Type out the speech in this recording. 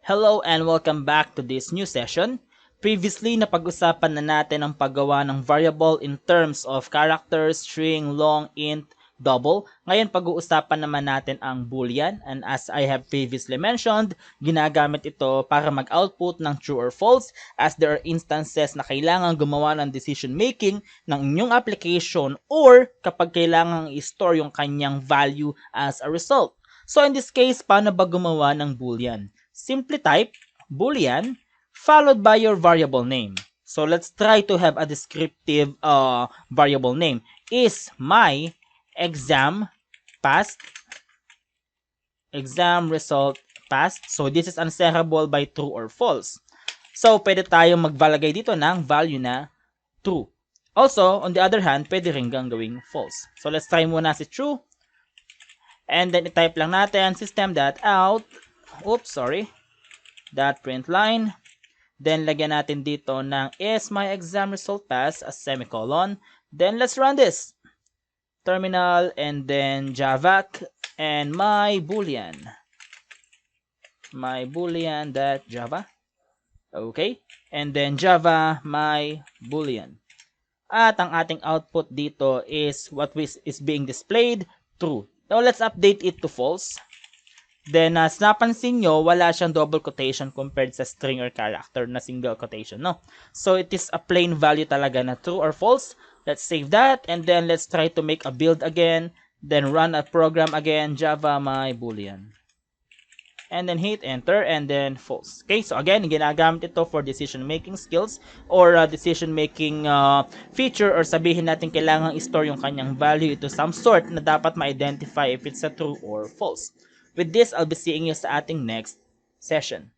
Hello and welcome back to this new session. Previously, napag-usapan na natin ang paggawa ng variable in terms of character, string, long, int, double. Ngayon, pag-uusapan naman natin ang Boolean. And as I have previously mentioned, ginagamit ito para mag-output ng true or false as there are instances na kailangan gumawa ng decision making ng inyong application or kapag kailangan i-store yung kanyang value as a result. So in this case, paano ba gumawa ng Boolean? Simply type Boolean followed by your variable name. So let's try to have a descriptive variable name. Is my exam passed? Exam result passed. So this is answerable by true or false. So pwede tayong magvalagay dito ng value na true. Also, on the other hand, pwede rin gawing false. So let's try muna si true. And then i-type lang natin system.out .print line. Then lagyan natin dito ng is my exam result pass as semicolon. Then let's run this. Terminal and then javac and my boolean. My boolean.java. Okay. And then java my boolean. At ang ating output dito is what is being displayed, true. Now let's update it to false. Then, as napansin nyo, wala siyang double quotation compared sa string or character na single quotation, no? So, it is a plain value talaga na true or false. Let's save that, and then let's try to make a build again. Then, run a program again, java my boolean. And then, hit enter, and then false. Okay, so again, ginagamit ito for decision-making skills or decision-making feature or sabihin natin kailangan i-store yung kanyang value ito some sort na dapat ma-identify if it's a true or false. With this, I'll be seeing you sa ating next session.